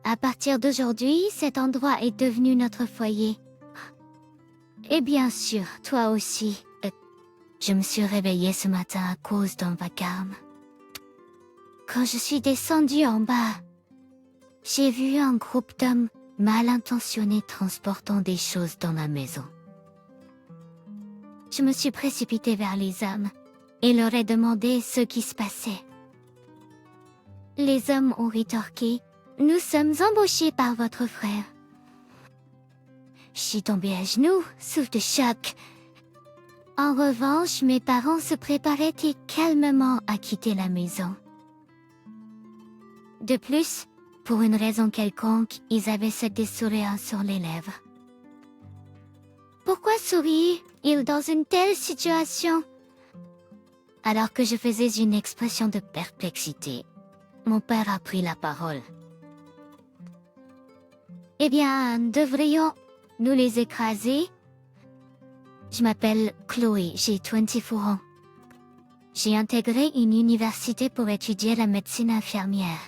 À partir d'aujourd'hui, cet endroit est devenu notre foyer. Et bien sûr, toi aussi. Je me suis réveillée ce matin à cause d'un vacarme. Quand je suis descendue en bas, j'ai vu un groupe d'hommes mal intentionnés transportant des choses dans la maison. Je me suis précipitée vers les hommes et leur ai demandé ce qui se passait. Les hommes ont rétorqué « Nous sommes embauchés par votre frère ». Je suis tombée à genoux, souffle de choc. En revanche, mes parents se préparaient calmement à quitter la maison. De plus, pour une raison quelconque, ils avaient cette sourire sur les lèvres. Pourquoi sourient-ils dans une telle situation? Alors que je faisais une expression de perplexité, mon père a pris la parole. Eh bien, devrions-nous les écraser? Je m'appelle Chloé, j'ai 24 ans. J'ai intégré une université pour étudier la médecine infirmière.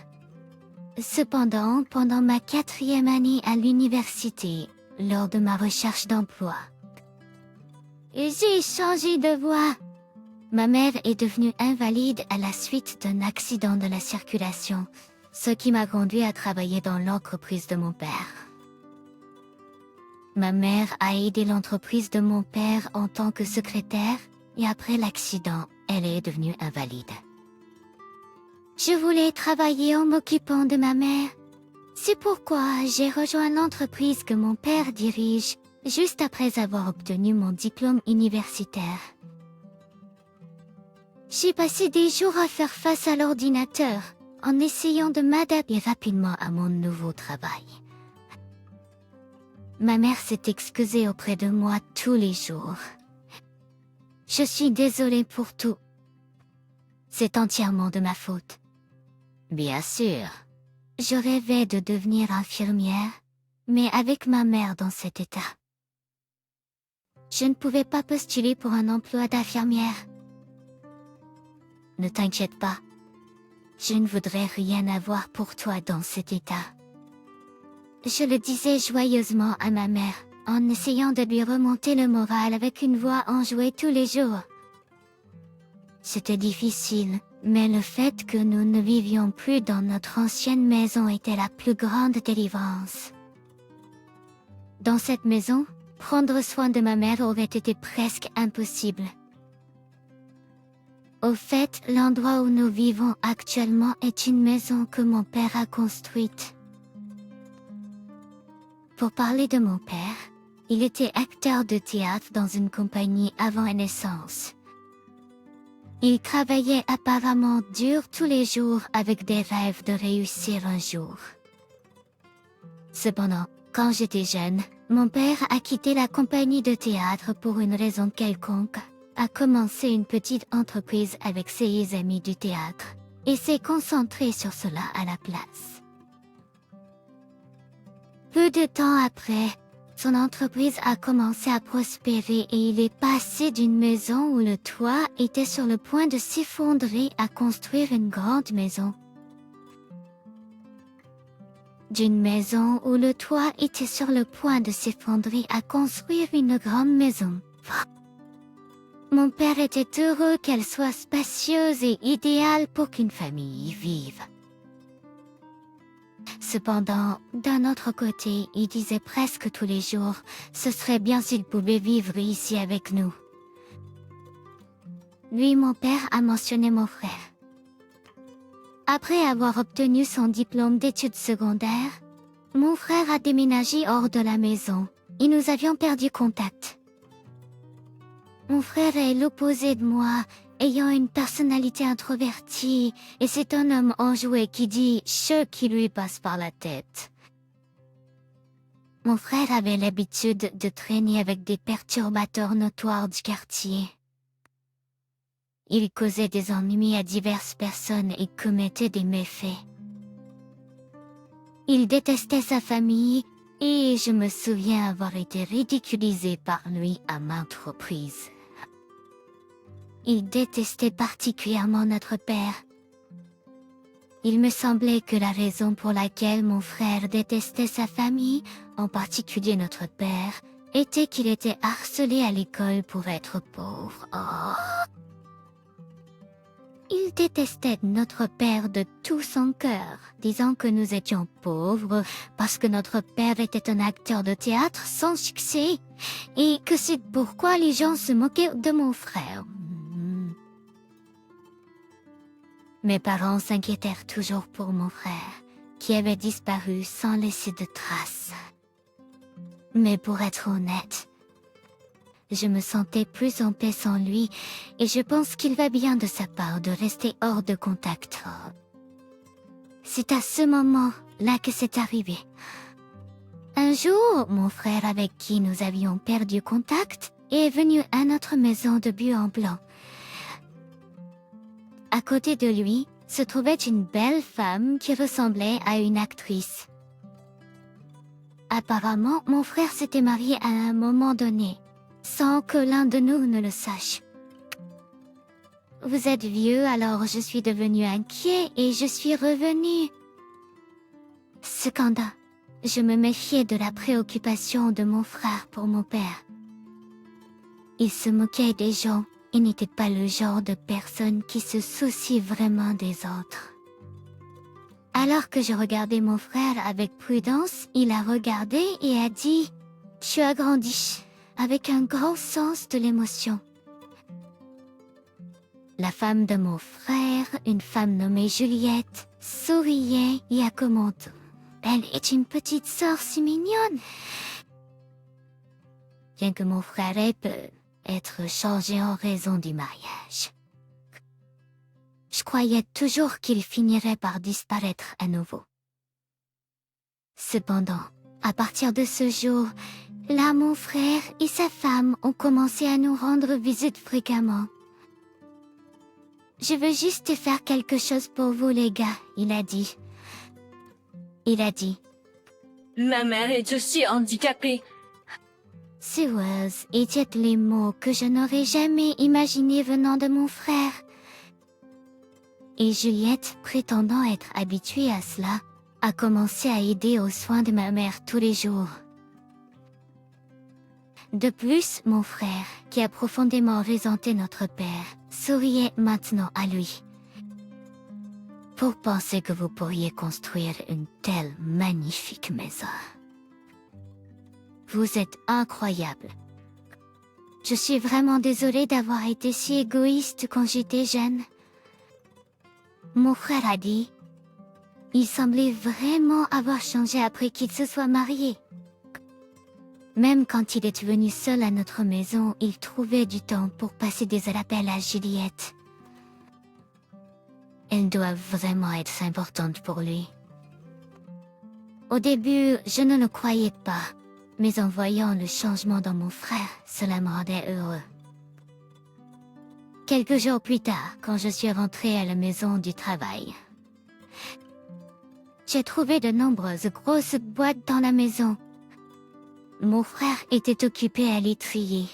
Cependant, pendant ma 4e année à l'université, lors de ma recherche d'emploi, j'ai changé de voie. Ma mère est devenue invalide à la suite d'un accident de la circulation, ce qui m'a conduit à travailler dans l'entreprise de mon père. Ma mère a aidé l'entreprise de mon père en tant que secrétaire et après l'accident, elle est devenue invalide. Je voulais travailler en m'occupant de ma mère. C'est pourquoi j'ai rejoint l'entreprise que mon père dirige juste après avoir obtenu mon diplôme universitaire. J'ai passé des jours à faire face à l'ordinateur en essayant de m'adapter rapidement à mon nouveau travail. Ma mère s'est excusée auprès de moi tous les jours. Je suis désolée pour tout. C'est entièrement de ma faute. Bien sûr. Je rêvais de devenir infirmière, mais avec ma mère dans cet état. Je ne pouvais pas postuler pour un emploi d'infirmière. Ne t'inquiète pas. Je ne voudrais rien avoir pour toi dans cet état. Je le disais joyeusement à ma mère, en essayant de lui remonter le moral avec une voix enjouée tous les jours. C'était difficile, mais le fait que nous ne vivions plus dans notre ancienne maison était la plus grande délivrance. Dans cette maison, prendre soin de ma mère aurait été presque impossible. Au fait, l'endroit où nous vivons actuellement est une maison que mon père a construite. Pour parler de mon père, il était acteur de théâtre dans une compagnie avant la naissance. Il travaillait apparemment dur tous les jours avec des rêves de réussir un jour. Cependant, quand j'étais jeune, mon père a quitté la compagnie de théâtre pour une raison quelconque, a commencé une petite entreprise avec ses amis du théâtre, et s'est concentré sur cela à la place. Peu de temps après, son entreprise a commencé à prospérer et il est passé d'une maison où le toit était sur le point de s'effondrer à construire une grande maison. D'une maison où le toit était sur le point de s'effondrer à construire une grande maison. Mon père était heureux qu'elle soit spacieuse et idéale pour qu'une famille y vive. Cependant, d'un autre côté, il disait presque tous les jours, ce serait bien s'il pouvait vivre ici avec nous. Lui, mon père, a mentionné mon frère. Après avoir obtenu son diplôme d'études secondaires, mon frère a déménagé hors de la maison et nous avions perdu contact. Mon frère est l'opposé de moi, ayant une personnalité introvertie, et c'est un homme enjoué qui dit ce qui lui passe par la tête. Mon frère avait l'habitude de traîner avec des perturbateurs notoires du quartier. Il causait des ennuis à diverses personnes et commettait des méfaits. Il détestait sa famille, et je me souviens avoir été ridiculisée par lui à maintes reprises. Il détestait particulièrement notre père. Il me semblait que la raison pour laquelle mon frère détestait sa famille, en particulier notre père, était qu'il était harcelé à l'école pour être pauvre. Oh. Il détestait notre père de tout son cœur, disant que nous étions pauvres parce que notre père était un acteur de théâtre sans succès et que c'est pourquoi les gens se moquaient de mon frère. Mes parents s'inquiétèrent toujours pour mon frère, qui avait disparu sans laisser de traces. Mais pour être honnête, je me sentais plus en paix sans lui et je pense qu'il va bien de sa part de rester hors de contact. C'est à ce moment-là que c'est arrivé. Un jour, mon frère avec qui nous avions perdu contact est venu à notre maison de but en blanc. À côté de lui se trouvait une belle femme qui ressemblait à une actrice. Apparemment, mon frère s'était marié à un moment donné, sans que l'un de nous ne le sache. Vous êtes vieux, alors je suis devenu inquiet et je suis revenu. Cependant, je me méfiais de la préoccupation de mon frère pour mon père. Il se moquait des gens et n'était pas le genre de personne qui se soucie vraiment des autres. Alors que je regardais mon frère avec prudence, il a regardé et a dit « Tu as grandi » avec un grand sens de l'émotion. La femme de mon frère, une femme nommée Juliette, souriait et a commenté « Elle est une petite sœur si mignonne !» Bien que mon frère ait pu être changé en raison du mariage. Je croyais toujours qu'il finirait par disparaître à nouveau. Cependant, à partir de ce jour, là mon frère et sa femme ont commencé à nous rendre visite fréquemment. Je veux juste faire quelque chose pour vous les gars, il a dit. Ma mère est aussi handicapée. Ces words étaient les mots que je n'aurais jamais imaginés venant de mon frère. Et Juliette, prétendant être habituée à cela, a commencé à aider aux soins de ma mère tous les jours. De plus, mon frère, qui a profondément resenté notre père, souriait maintenant à lui. Pour penser que vous pourriez construire une telle magnifique maison. Vous êtes incroyable. Je suis vraiment désolée d'avoir été si égoïste quand j'étais jeune. Mon frère a dit. Il semblait vraiment avoir changé après qu'il se soit marié. Même quand il est venu seul à notre maison, il trouvait du temps pour passer des appels à Juliette. Elle doit vraiment être importante pour lui. Au début, je ne le croyais pas, mais en voyant le changement dans mon frère, cela me rendait heureux. Quelques jours plus tard, quand je suis rentrée à la maison du travail, j'ai trouvé de nombreuses grosses boîtes dans la maison. Mon frère était occupé à les trier.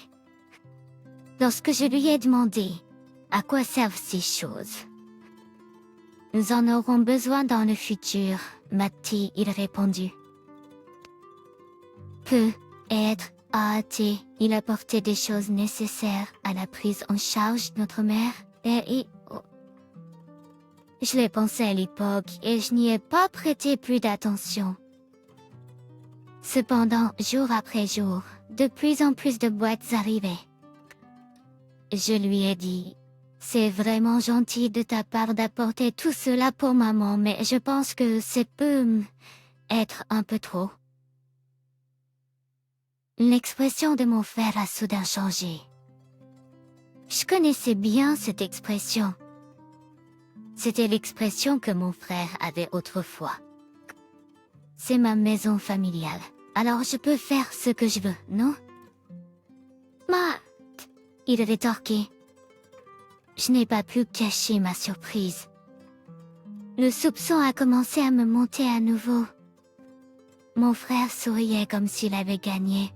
Lorsque je lui ai demandé à quoi servent ces choses, nous en aurons besoin dans le futur, m'a-t-il répondu. Peut-être a-t-il apporté des choses nécessaires à la prise en charge de notre mère et Je l'ai pensé à l'époque et je n'y ai pas prêté plus d'attention. Cependant, jour après jour, de plus en plus de boîtes arrivaient. Je lui ai dit, c'est vraiment gentil de ta part d'apporter tout cela pour maman, mais je pense que c'est peut être un peu trop. L'expression de mon frère a soudain changé. Je connaissais bien cette expression. C'était l'expression que mon frère avait autrefois. C'est ma maison familiale, alors je peux faire ce que je veux, non? Il rétorquait. Je n'ai pas pu cacher ma surprise. Le soupçon a commencé à me monter à nouveau. Mon frère souriait comme s'il avait gagné.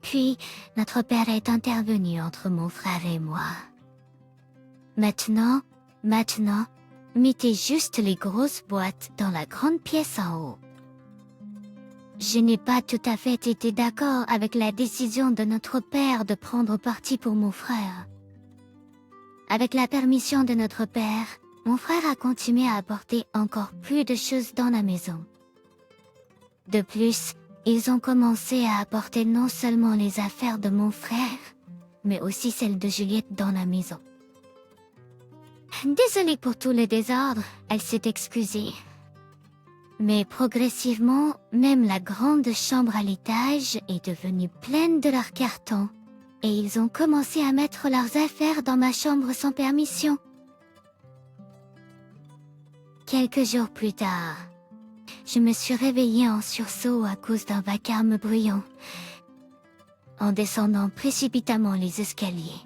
Puis, notre père est intervenu entre mon frère et moi. Maintenant, mettez juste les grosses boîtes dans la grande pièce en haut. Je n'ai pas tout à fait été d'accord avec la décision de notre père de prendre parti pour mon frère. Avec la permission de notre père, mon frère a continué à apporter encore plus de choses dans la maison. De plus, ils ont commencé à apporter non seulement les affaires de mon frère, mais aussi celles de Juliette dans la maison. Désolée pour tout le désordre, elle s'est excusée. Mais progressivement, même la grande chambre à l'étage est devenue pleine de leurs cartons, et ils ont commencé à mettre leurs affaires dans ma chambre sans permission. Quelques jours plus tard, je me suis réveillée en sursaut à cause d'un vacarme bruyant, en descendant précipitamment les escaliers.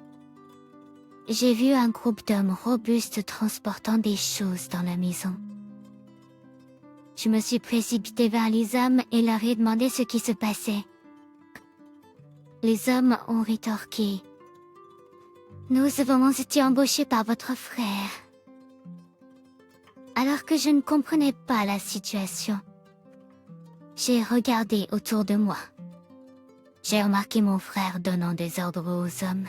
J'ai vu un groupe d'hommes robustes transportant des choses dans la maison. Je me suis précipitée vers les hommes et leur ai demandé ce qui se passait. Les hommes ont rétorqué. Nous avons été embauchés par votre frère. Alors que je ne comprenais pas la situation, j'ai regardé autour de moi. J'ai remarqué mon frère donnant des ordres aux hommes.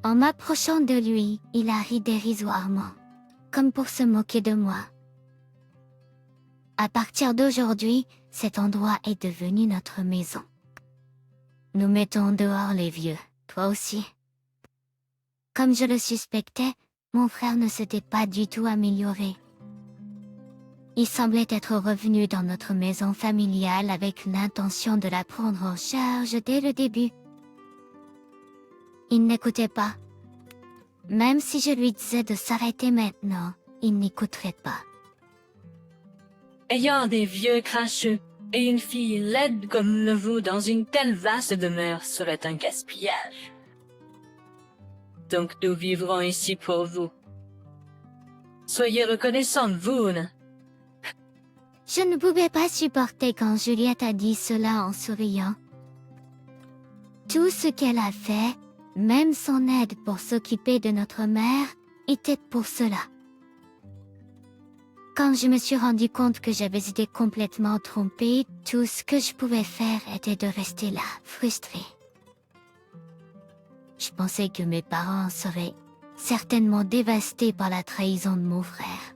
En m'approchant de lui, il a ri dérisoirement, comme pour se moquer de moi. À partir d'aujourd'hui, cet endroit est devenu notre maison. Nous mettons dehors les vieux, toi aussi. Comme je le suspectais, mon frère ne s'était pas du tout amélioré. Il semblait être revenu dans notre maison familiale avec l'intention de la prendre en charge dès le début. Il n'écoutait pas. Même si je lui disais de s'arrêter maintenant, il n'écouterait pas. Ayant des vieux cracheux et une fille laide comme le vous dans une telle vaste demeure serait un gaspillage. Donc nous vivrons ici pour vous. Soyez reconnaissants de vous, ne? Je ne pouvais pas supporter quand Juliette a dit cela en souriant. Tout ce qu'elle a fait, même son aide pour s'occuper de notre mère, était pour cela. Quand je me suis rendu compte que j'avais été complètement trompée, tout ce que je pouvais faire était de rester là, frustrée. Je pensais que mes parents seraient certainement dévastés par la trahison de mon frère.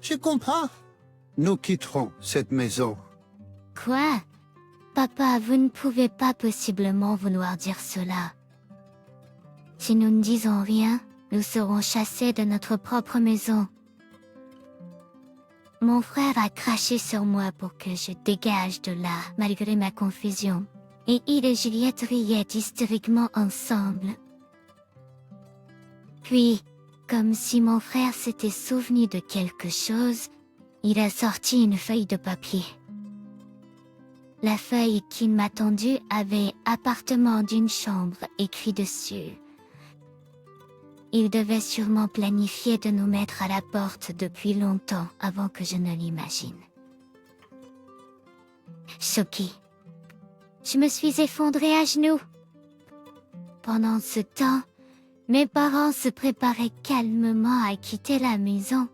Je comprends. Nous quitterons cette maison. Quoi? Papa, vous ne pouvez pas possiblement vouloir dire cela. Si nous ne disons rien, nous serons chassés de notre propre maison. Mon frère a craché sur moi pour que je dégage de là, malgré ma confusion, et il et Juliette riaient hystériquement ensemble. Puis, comme si mon frère s'était souvenu de quelque chose, il a sorti une feuille de papier. La feuille qu'il m'a tendue avait « appartement d'une chambre » écrit dessus. Il devait sûrement planifier de nous mettre à la porte depuis longtemps avant que je ne l'imagine. Choquée, je me suis effondrée à genoux. Pendant ce temps, mes parents se préparaient calmement à quitter la maison.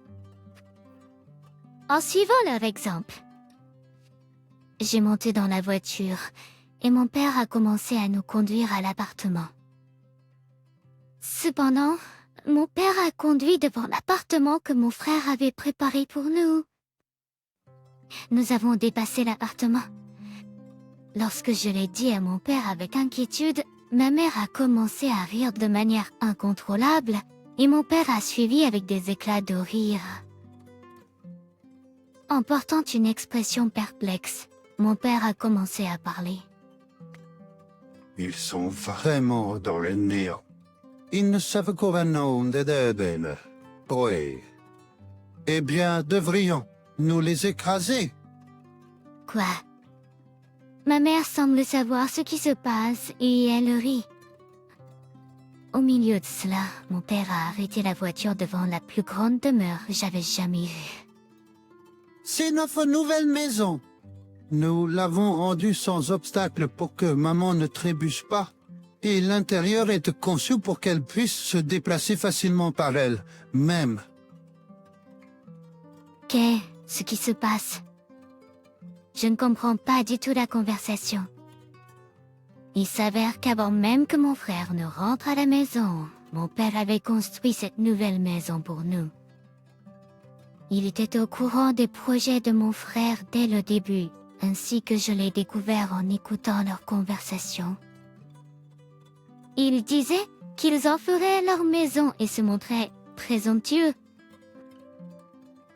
En suivant leur exemple, j'ai monté dans la voiture et mon père a commencé à nous conduire à l'appartement. Cependant, mon père a conduit devant l'appartement que mon frère avait préparé pour nous. Nous avons dépassé l'appartement. Lorsque je l'ai dit à mon père avec inquiétude, ma mère a commencé à rire de manière incontrôlable et mon père a suivi avec des éclats de rire. En portant une expression perplexe, mon père a commencé à parler. Ils sont vraiment dans le néant. Ils ne savent qu'au nom de Debel. Oui. Eh bien, devrions-nous les écraser? Quoi? Ma mère semble savoir ce qui se passe et elle rit. Au milieu de cela, mon père a arrêté la voiture devant la plus grande demeure que j'avais jamais vue. C'est notre nouvelle maison. Nous l'avons rendue sans obstacle pour que maman ne trébuche pas. Et l'intérieur est conçu pour qu'elle puisse se déplacer facilement par elle-même. Qu'est-ce qui se passe? Je ne comprends pas du tout la conversation. Il s'avère qu'avant même que mon frère ne rentre à la maison, mon père avait construit cette nouvelle maison pour nous. Il était au courant des projets de mon frère dès le début, ainsi que je l'ai découvert en écoutant leur conversation. Il disait qu'ils en feraient leur maison et se montraient présomptueux.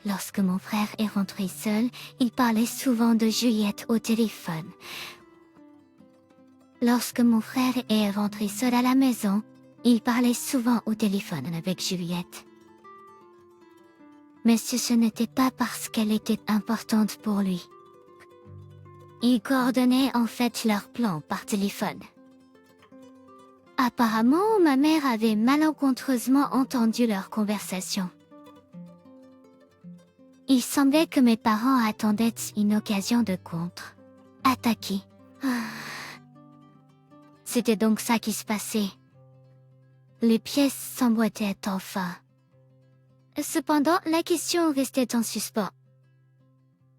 Lorsque mon frère est rentré seul, il parlait souvent de Juliette au téléphone. Lorsque mon frère est rentré seul à la maison, il parlait souvent au téléphone avec Juliette. Mais ce n'était pas parce qu'elle était importante pour lui. Ils coordonnaient en fait leurs plans par téléphone. Apparemment, ma mère avait malencontreusement entendu leur conversation. Il semblait que mes parents attendaient une occasion de contre-attaquer. C'était donc ça qui se passait. Les pièces s'emboîtaient enfin. Cependant, la question restait en suspens.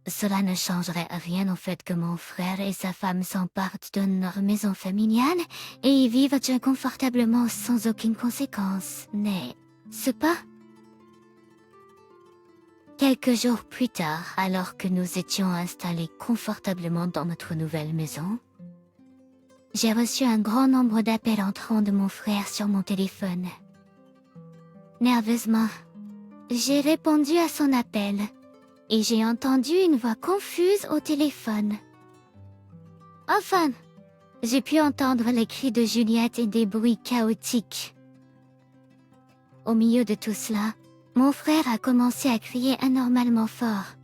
Cela ne changerait rien au fait que mon frère et sa femme s'emparent de leur maison familiale et y vivent confortablement sans aucune conséquence, n'est-ce pas? Quelques jours plus tard, alors que nous étions installés confortablement dans notre nouvelle maison, j'ai reçu un grand nombre d'appels entrants de mon frère sur mon téléphone. Nerveusement, j'ai répondu à son appel et j'ai entendu une voix confuse au téléphone. Enfin, j'ai pu entendre les cris de Juliette et des bruits chaotiques. Au milieu de tout cela, mon frère a commencé à crier anormalement fort.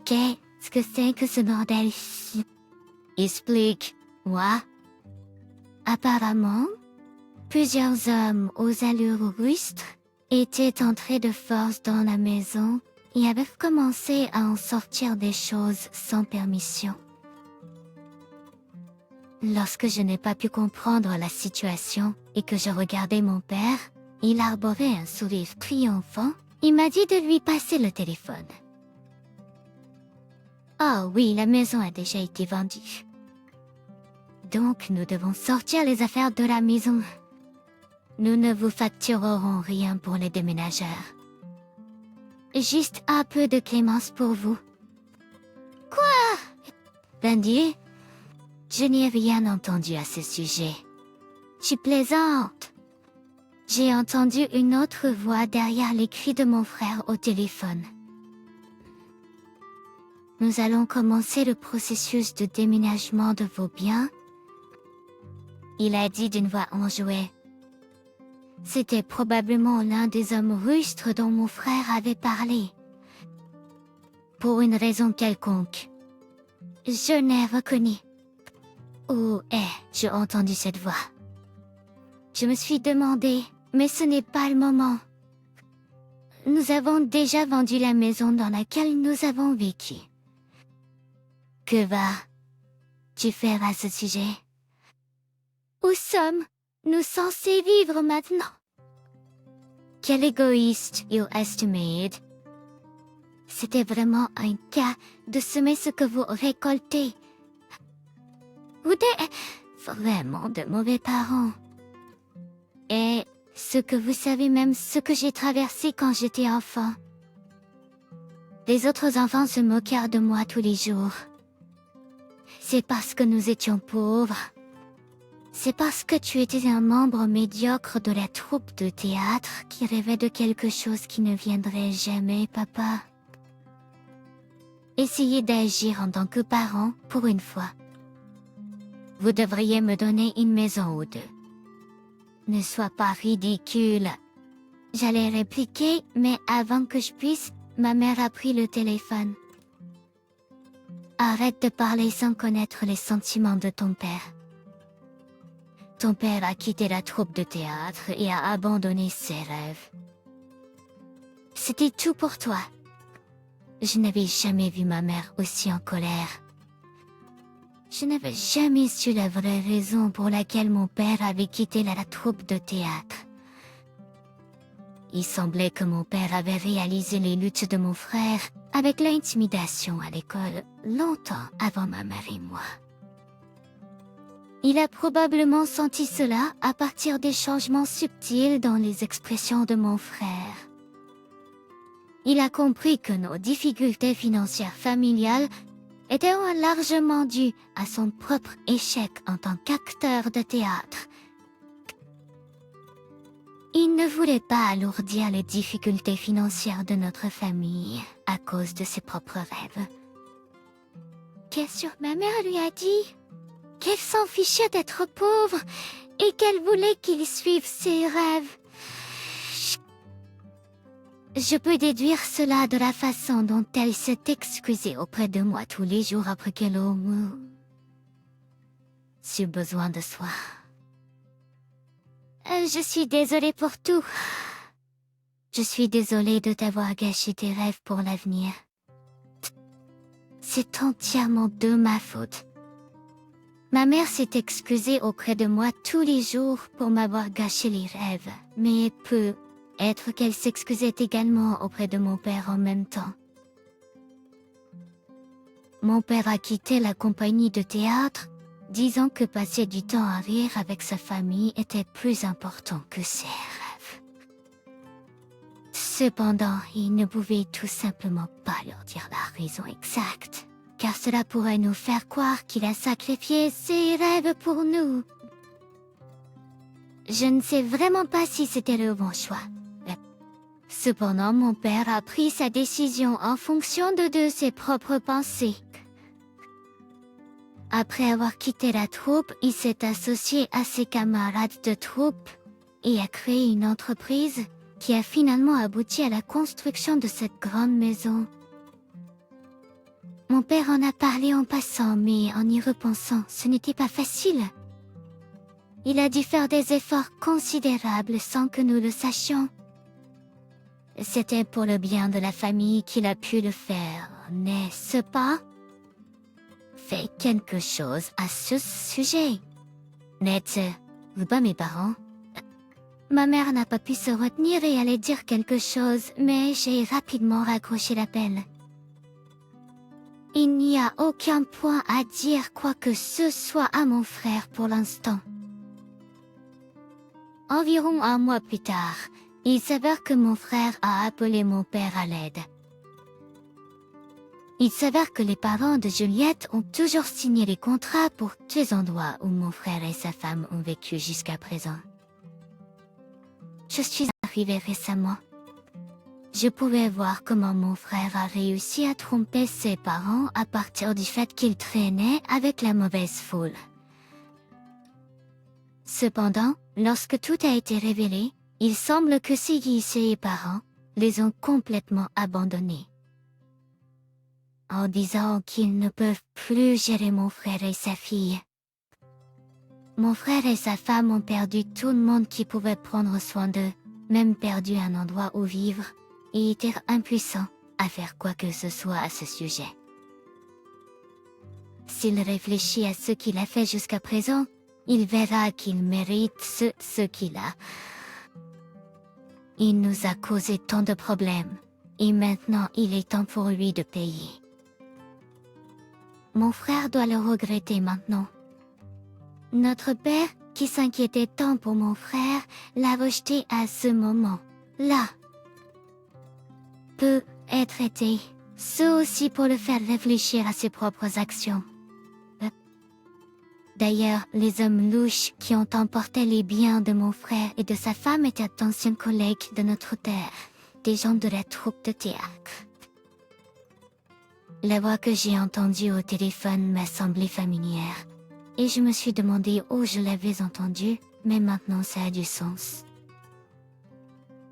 Qu'est-ce que c'est que ce bordel? Explique-moi. Apparemment, plusieurs hommes aux allures rustres étaient entrés de force dans la maison et avaient commencé à en sortir des choses sans permission. Lorsque je n'ai pas pu comprendre la situation et que je regardais mon père, il arborait un sourire triomphant. Il m'a dit de lui passer le téléphone. Oh oui, la maison a déjà été vendue. Donc nous devons sortir les affaires de la maison. Nous ne vous facturerons rien pour les déménageurs. Juste un peu de clémence pour vous. Quoi? Vendu? Je n'ai rien entendu à ce sujet. Tu plaisantes. J'ai entendu une autre voix derrière les cris de mon frère au téléphone. Nous allons commencer le processus de déménagement de vos biens. Il a dit d'une voix enjouée. C'était probablement l'un des hommes rustres dont mon frère avait parlé. Pour une raison quelconque, je n'ai reconnu. Où ai-je entendu cette voix? Je me suis demandé, mais ce n'est pas le moment. Nous avons déjà vendu la maison dans laquelle nous avons vécu. Que vas-tu faire à ce sujet? Où sommes-nous censés vivre maintenant? Quel égoïste you estimate. C'était vraiment un cas de semer ce que vous récoltez. Vous êtes vraiment de mauvais parents. Et ce que vous savez même ce que j'ai traversé quand j'étais enfant. Les autres enfants se moquèrent de moi tous les jours. C'est parce que nous étions pauvres. C'est parce que tu étais un membre médiocre de la troupe de théâtre qui rêvait de quelque chose qui ne viendrait jamais, papa. Essayez d'agir en tant que parent pour une fois. Vous devriez me donner une maison ou deux. Ne sois pas ridicule. J'allais répliquer, mais avant que je puisse, ma mère a pris le téléphone. Arrête de parler sans connaître les sentiments de ton père. Ton père a quitté la troupe de théâtre et a abandonné ses rêves. C'était tout pour toi. Je n'avais jamais vu ma mère aussi en colère. Je n'avais jamais su la vraie raison pour laquelle mon père avait quitté la troupe de théâtre. Il semblait que mon père avait réalisé les luttes de mon frère avec l'intimidation à l'école longtemps avant ma mère et moi. Il a probablement senti cela à partir des changements subtils dans les expressions de mon frère. Il a compris que nos difficultés financières familiales étaient largement dues à son propre échec en tant qu'acteur de théâtre. Il ne voulait pas alourdir les difficultés financières de notre famille à cause de ses propres rêves. Qu'est-ce que ma mère lui a dit? Qu'elle s'en fichait d'être pauvre et qu'elle voulait qu'il suive ses rêves. Je peux déduire cela de la façon dont elle s'est excusée auprès de moi tous les jours après qu'elle ait eu besoin de soi. Je suis désolée pour tout. Je suis désolée de t'avoir gâché tes rêves pour l'avenir. C'est entièrement de ma faute. Ma mère s'est excusée auprès de moi tous les jours pour m'avoir gâché les rêves, mais peut-être qu'elle s'excusait également auprès de mon père en même temps. Mon père a quitté la compagnie de théâtre, disant que passer du temps à rire avec sa famille était plus important que ses rêves. Cependant, il ne pouvait tout simplement pas leur dire la raison exacte, car cela pourrait nous faire croire qu'il a sacrifié ses rêves pour nous. Je ne sais vraiment pas si c'était le bon choix. Cependant, mon père a pris sa décision en fonction de ses propres pensées. Après avoir quitté la troupe, il s'est associé à ses camarades de troupe et a créé une entreprise qui a finalement abouti à la construction de cette grande maison. Mon père en a parlé en passant, mais en y repensant, ce n'était pas facile. Il a dû faire des efforts considérables sans que nous le sachions. C'était pour le bien de la famille qu'il a pu le faire, n'est-ce pas? Fais quelque chose à ce sujet. N'êtes-vous pas mes parents? Ma mère n'a pas pu se retenir et allait dire quelque chose, mais j'ai rapidement raccroché l'appel. Il n'y a aucun point à dire quoi que ce soit à mon frère pour l'instant. Environ un mois plus tard, il s'avère que mon frère a appelé mon père à l'aide. Il s'avère que les parents de Juliette ont toujours signé les contrats pour tous les endroits où mon frère et sa femme ont vécu jusqu'à présent. Je suis arrivée récemment. Je pouvais voir comment mon frère a réussi à tromper ses parents à partir du fait qu'il traînait avec la mauvaise foule. Cependant, lorsque tout a été révélé, il semble que ses parents les ont complètement abandonnés. En disant qu'ils ne peuvent plus gérer mon frère et sa fille. Mon frère et sa femme ont perdu tout le monde qui pouvait prendre soin d'eux, même perdu un endroit où vivre, et étaient impuissants à faire quoi que ce soit à ce sujet. S'il réfléchit à ce qu'il a fait jusqu'à présent, il verra qu'il mérite ce qu'il a. Il nous a causé tant de problèmes, et maintenant il est temps pour lui de payer. Mon frère doit le regretter maintenant. Notre père, qui s'inquiétait tant pour mon frère, l'a rejeté à ce moment-là. Peut être été, ce aussi pour le faire réfléchir à ses propres actions. D'ailleurs, les hommes louches qui ont emporté les biens de mon frère et de sa femme étaient d'anciens collègues de notre terre, des gens de la troupe de théâtre. La voix que j'ai entendue au téléphone m'a semblé familière, et je me suis demandé où je l'avais entendue, mais maintenant ça a du sens.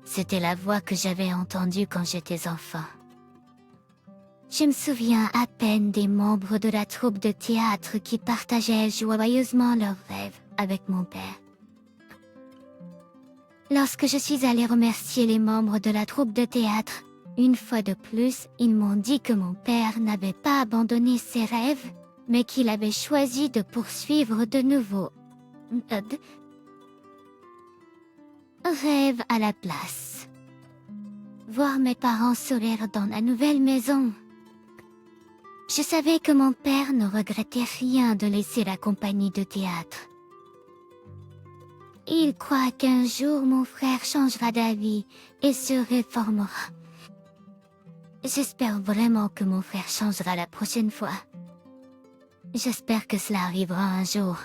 C'était la voix que j'avais entendue quand j'étais enfant. Je me souviens à peine des membres de la troupe de théâtre qui partageaient joyeusement leurs rêves avec mon père. Lorsque je suis allée remercier les membres de la troupe de théâtre, une fois de plus, ils m'ont dit que mon père n'avait pas abandonné ses rêves, mais qu'il avait choisi de poursuivre de nouveaux rêves à la place. Voir mes parents sourire dans la nouvelle maison. Je savais que mon père ne regrettait rien de laisser la compagnie de théâtre. Il croit qu'un jour mon frère changera d'avis et se réformera. J'espère vraiment que mon frère changera la prochaine fois. J'espère que cela arrivera un jour.